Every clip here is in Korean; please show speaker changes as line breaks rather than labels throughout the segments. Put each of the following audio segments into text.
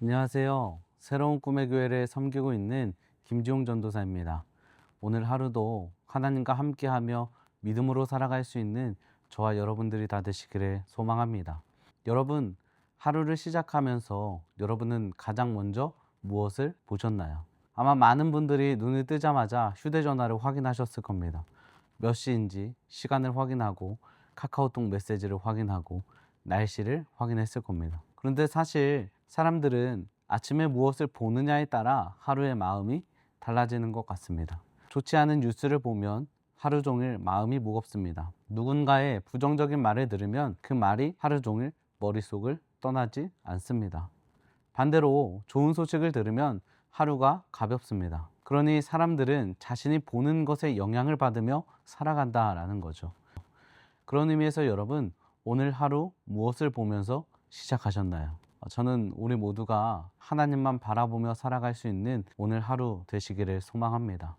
안녕하세요. 새로운 꿈의 교회를 섬기고 있는 김지용 전도사입니다. 오늘 하루도 하나님과 함께하며 믿음으로 살아갈 수 있는 저와 여러분들이 다 되시기를 소망합니다. 여러분, 하루를 시작하면서 여러분은 가장 먼저 무엇을 보셨나요? 아마 많은 분들이 눈을 뜨자마자 휴대전화를 확인하셨을 겁니다. 몇 시인지 시간을 확인하고 카카오톡 메시지를 확인하고 날씨를 확인했을 겁니다. 그런데 사실 사람들은 아침에 무엇을 보느냐에 따라 하루의 마음이 달라지는 것 같습니다. 좋지 않은 뉴스를 보면 하루 종일 마음이 무겁습니다. 누군가의 부정적인 말을 들으면 그 말이 하루 종일 머릿속을 떠나지 않습니다. 반대로 좋은 소식을 들으면 하루가 가볍습니다. 그러니 사람들은 자신이 보는 것에 영향을 받으며 살아간다라는 거죠. 그런 의미에서 여러분, 오늘 하루 무엇을 보면서 시작하셨나요? 저는 우리 모두가 하나님만 바라보며 살아갈 수 있는 오늘 하루 되시기를 소망합니다.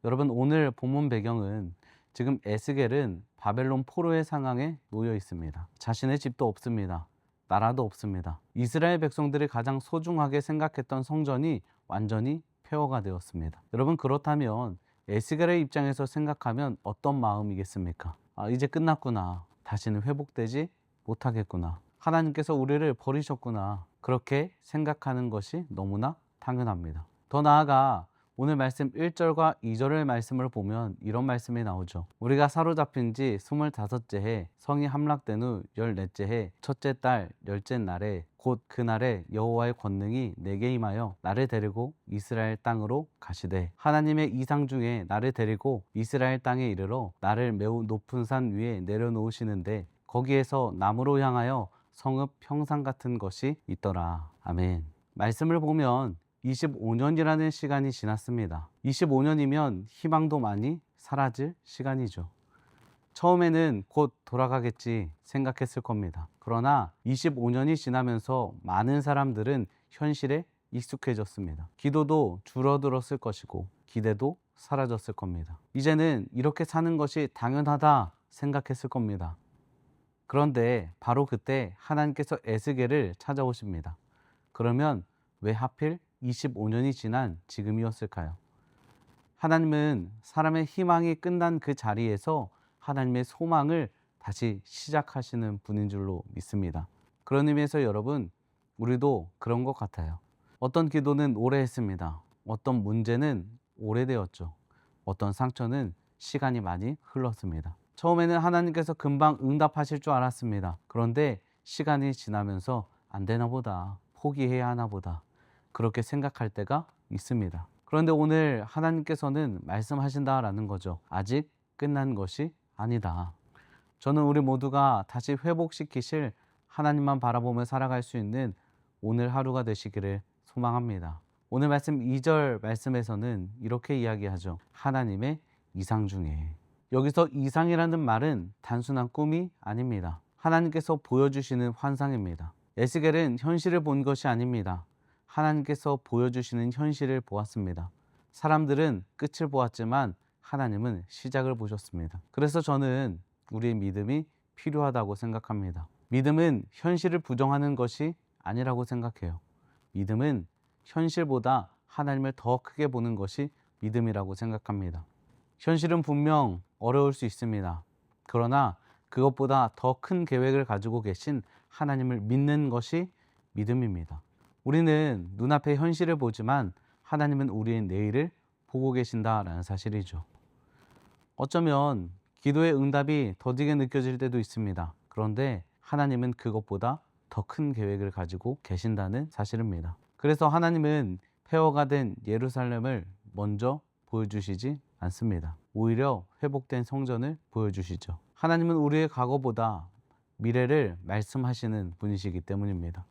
여러분, 오늘 본문 배경은 지금 에스겔은 바벨론 포로의 상황에 놓여 있습니다. 자신의 집도 없습니다. 나라도 없습니다. 이스라엘 백성들이 가장 소중하게 생각했던 성전이 완전히 폐허가 되었습니다. 여러분, 그렇다면 에스겔의 입장에서 생각하면 어떤 마음이겠습니까? 이제 끝났구나. 다시는 회복되지 못하겠구나. 하나님께서 우리를 버리셨구나. 그렇게 생각하는 것이 너무나 당연합니다. 더 나아가 오늘 말씀 1절과 2절의 말씀을 보면 이런 말씀이 나오죠. 우리가 사로잡힌 지 25째 해, 성이 함락된 후 14째 해, 첫째 달 10째 날에 곧 그날에 여호와의 권능이 내게 임하여 나를 데리고 이스라엘 땅으로 가시되 하나님의 이상 중에 나를 데리고 이스라엘 땅에 이르러 나를 매우 높은 산 위에 내려놓으시는데 거기에서 남으로 향하여 성읍 평상 같은 것이 있더라. 아멘. 말씀을 보면 25년이라는 시간이 지났습니다. 25년이면 희망도 많이 사라질 시간이죠. 처음에는 곧 돌아가겠지 생각했을 겁니다. 그러나 25년이 지나면서 많은 사람들은 현실에 익숙해졌습니다. 기도도 줄어들었을 것이고 기대도 사라졌을 겁니다. 이제는 이렇게 사는 것이 당연하다 생각했을 겁니다. 그런데 바로 그때 하나님께서 에스겔을 찾아오십니다. 그러면 왜 하필 25년이 지난 지금이었을까요? 하나님은 사람의 희망이 끝난 그 자리에서 하나님의 소망을 다시 시작하시는 분인 줄로 믿습니다. 그런 의미에서 여러분, 우리도 그런 것 같아요. 어떤 기도는 오래 했습니다. 어떤 문제는 오래되었죠. 어떤 상처는 시간이 많이 흘렀습니다. 처음에는 하나님께서 금방 응답하실 줄 알았습니다. 그런데 시간이 지나면서 안 되나 보다, 포기해야 하나 보다, 그렇게 생각할 때가 있습니다. 그런데 오늘 하나님께서는 말씀하신다라는 거죠. 아직 끝난 것이 아니다. 저는 우리 모두가 다시 회복시키실 하나님만 바라보며 살아갈 수 있는 오늘 하루가 되시기를 소망합니다. 오늘 말씀 2절 말씀에서는 이렇게 이야기하죠. 하나님의 이상 중에. 여기서 이상이라는 말은 단순한 꿈이 아닙니다. 하나님께서 보여주시는 환상입니다. 에스겔은 현실을 본 것이 아닙니다. 하나님께서 보여주시는 현실을 보았습니다. 사람들은 끝을 보았지만 하나님은 시작을 보셨습니다. 그래서 저는 우리의 믿음이 필요하다고 생각합니다. 믿음은 현실을 부정하는 것이 아니라고 생각해요. 믿음은 현실보다 하나님을 더 크게 보는 것이 믿음이라고 생각합니다. 현실은 분명 어려울 수 있습니다. 그러나 그것보다 더 큰 계획을 가지고 계신 하나님을 믿는 것이 믿음입니다. 우리는 눈앞의 현실을 보지만 하나님은 우리의 내일을 보고 계신다라는 사실이죠. 어쩌면 기도의 응답이 더디게 느껴질 때도 있습니다. 그런데 하나님은 그것보다 더 큰 계획을 가지고 계신다는 사실입니다. 그래서 하나님은 폐허가 된 예루살렘을 먼저 보여주시지 않습니다. 오히려 회복된 성전을 보여주시죠. 하나님은 우리의 과거보다 미래를 말씀하시는 분이시기 때문입니다.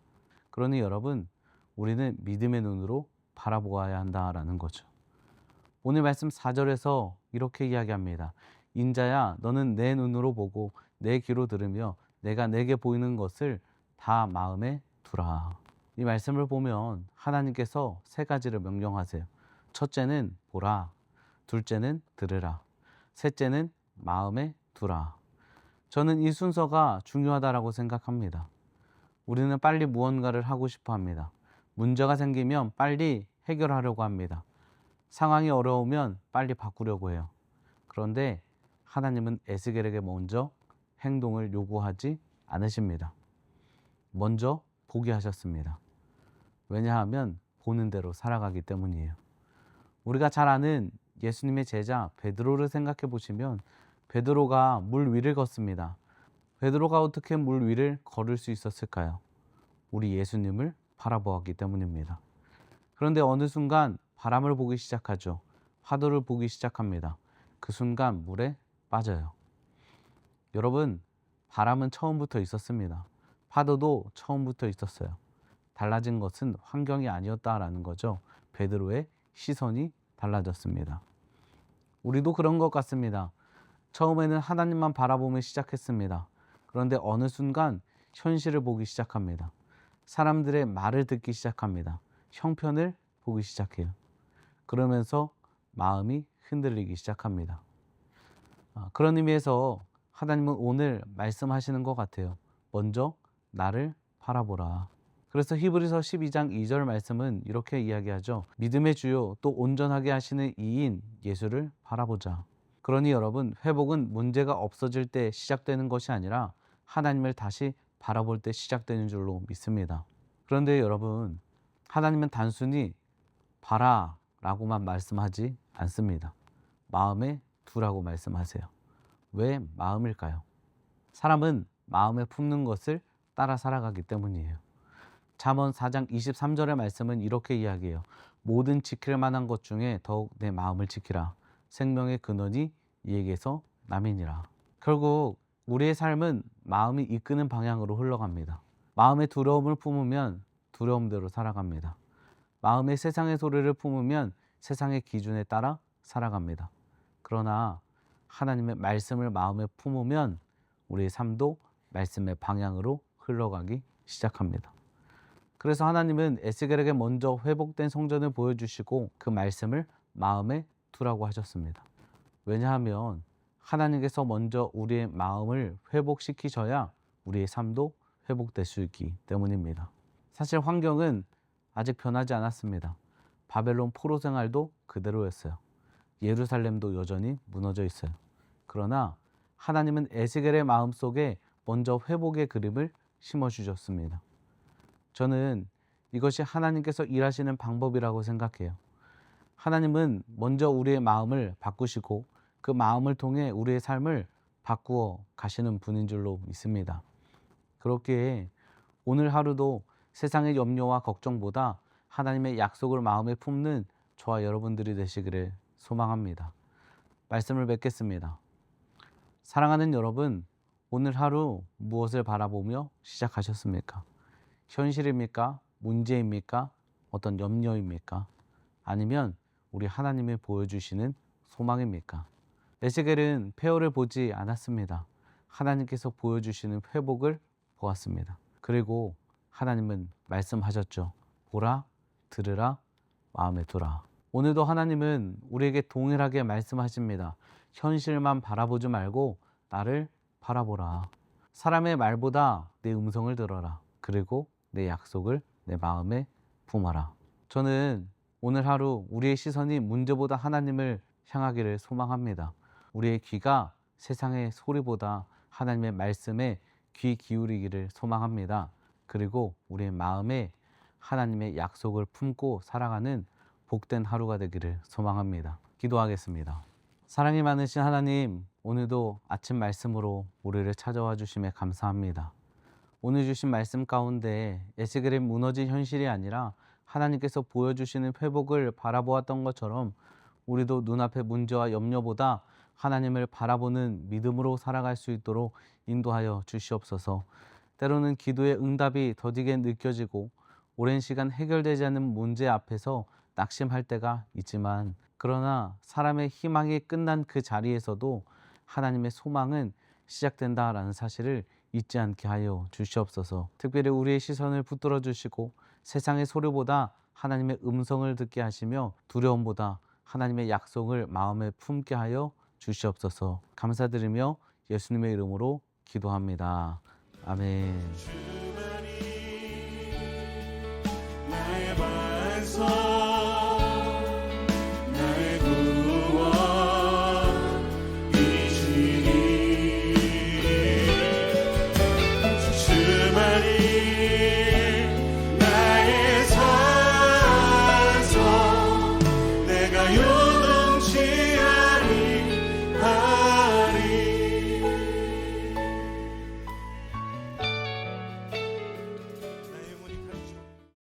그러니 여러분, 우리는 믿음의 눈으로 바라보아야 한다라는 거죠. 오늘 말씀 4절에서 이렇게 이야기합니다. 인자야, 너는 내 눈으로 보고 내 귀로 들으며 내가 내게 보이는 것을 다 마음에 두라. 이 말씀을 보면 하나님께서 세 가지를 명령하세요. 첫째는 보라, 둘째는 들으라, 셋째는 마음에 두라. 저는 이 순서가 중요하다고 생각합니다. 우리는 빨리 무언가를 하고 싶어 합니다. 문제가 생기면 빨리 해결하려고 합니다. 상황이 어려우면 빨리 바꾸려고 해요. 그런데 하나님은 에스겔에게 먼저 행동을 요구하지 않으십니다. 먼저 보게 하셨습니다. 왜냐하면 보는 대로 살아가기 때문이에요. 우리가 잘 아는 예수님의 제자 베드로를 생각해 보시면 베드로가 물 위를 걷습니다. 베드로가 어떻게 물 위를 걸을 수 있었을까요? 우리 예수님을 바라보았기 때문입니다. 그런데 어느 순간 바람을 보기 시작하죠. 파도를 보기 시작합니다. 그 순간 물에 빠져요. 여러분, 바람은 처음부터 있었습니다. 파도도 처음부터 있었어요. 달라진 것은 환경이 아니었다라는 거죠. 베드로의 시선이 달라졌습니다. 우리도 그런 것 같습니다. 처음에는 하나님만 바라보며 시작했습니다. 그런데 어느 순간 현실을 보기 시작합니다. 사람들의 말을 듣기 시작합니다. 형편을 보기 시작해요. 그러면서 마음이 흔들리기 시작합니다. 그런 의미에서 하나님은 오늘 말씀하시는 것 같아요. 먼저 나를 바라보라. 그래서 히브리서 12장 2절 말씀은 이렇게 이야기하죠. 믿음의 주요 또 온전하게 하시는 이인 예수를 바라보자. 그러니 여러분, 회복은 문제가 없어질 때 시작되는 것이 아니라 하나님을 다시 바라볼 때 시작되는 줄로 믿습니다. 그런데 여러분, 하나님은 단순히 봐라 라고만 말씀하지 않습니다. 마음에 두라고 말씀하세요. 왜 마음일까요? 사람은 마음에 품는 것을 따라 살아가기 때문이에요. 잠언 4장 23절의 말씀은 이렇게 이야기해요. 모든 지킬 만한 것 중에 더욱 내 마음을 지키라. 생명의 근원이 이에게서 남이니라. 결국 우리의 삶은 마음이 이끄는 방향으로 흘러갑니다. 마음의 두려움을 품으면 두려움대로 살아갑니다. 마음의 세상의 소리를 품으면 세상의 기준에 따라 살아갑니다. 그러나 하나님의 말씀을 마음에 품으면 우리의 삶도 말씀의 방향으로 흘러가기 시작합니다. 그래서 하나님은 에스겔에게 먼저 회복된 성전을 보여주시고 그 말씀을 마음에 두라고 하셨습니다. 왜냐하면 하나님께서 먼저 우리의 마음을 회복시키셔야 우리의 삶도 회복될 수 있기 때문입니다. 사실 환경은 아직 변하지 않았습니다. 바벨론 포로 생활도 그대로였어요. 예루살렘도 여전히 무너져 있어요. 그러나 하나님은 에스겔의 마음속에 먼저 회복의 그림을 심어주셨습니다. 저는 이것이 하나님께서 일하시는 방법이라고 생각해요. 하나님은 먼저 우리의 마음을 바꾸시고 그 마음을 통해 우리의 삶을 바꾸어 가시는 분인 줄로 믿습니다. 그렇기에 오늘 하루도 세상의 염려와 걱정보다 하나님의 약속을 마음에 품는 저와 여러분들이 되시기를 소망합니다. 말씀을 맺겠습니다. 사랑하는 여러분, 오늘 하루 무엇을 바라보며 시작하셨습니까? 현실입니까? 문제입니까? 어떤 염려입니까? 아니면 우리 하나님이 보여주시는 소망입니까? 에스겔은 폐허를 보지 않았습니다. 하나님께서 보여주시는 회복을 보았습니다. 그리고 하나님은 말씀하셨죠. 보라, 들으라, 마음에 두라. 오늘도 하나님은 우리에게 동일하게 말씀하십니다. 현실만 바라보지 말고 나를 바라보라. 사람의 말보다 내 음성을 들어라. 그리고 내 약속을 내 마음에 품어라. 저는 오늘 하루 우리의 시선이 문제보다 하나님을 향하기를 소망합니다. 우리의 귀가 세상의 소리보다 하나님의 말씀에 귀 기울이기를 소망합니다. 그리고 우리의 마음에 하나님의 약속을 품고 살아가는 복된 하루가 되기를 소망합니다. 기도하겠습니다. 사랑이 많으신 하나님, 오늘도 아침 말씀으로 우리를 찾아와 주심에 감사합니다. 오늘 주신 말씀 가운데 에스겔의 무너진 현실이 아니라 하나님께서 보여주시는 회복을 바라보았던 것처럼 우리도 눈앞의 문제와 염려보다 하나님을 바라보는 믿음으로 살아갈 수 있도록 인도하여 주시옵소서. 때로는 기도의 응답이 더디게 느껴지고 오랜 시간 해결되지 않는 문제 앞에서 낙심할 때가 있지만, 그러나 사람의 희망이 끝난 그 자리에서도 하나님의 소망은 시작된다라는 사실을 잊지 않게 하여 주시옵소서. 특별히 우리의 시선을 붙들어 주시고 세상의 소리보다 하나님의 음성을 듣게 하시며 두려움보다 하나님의 약속을 마음에 품게 하여 주시옵소서. 감사드리며 예수님의 이름으로 기도합니다. 아멘.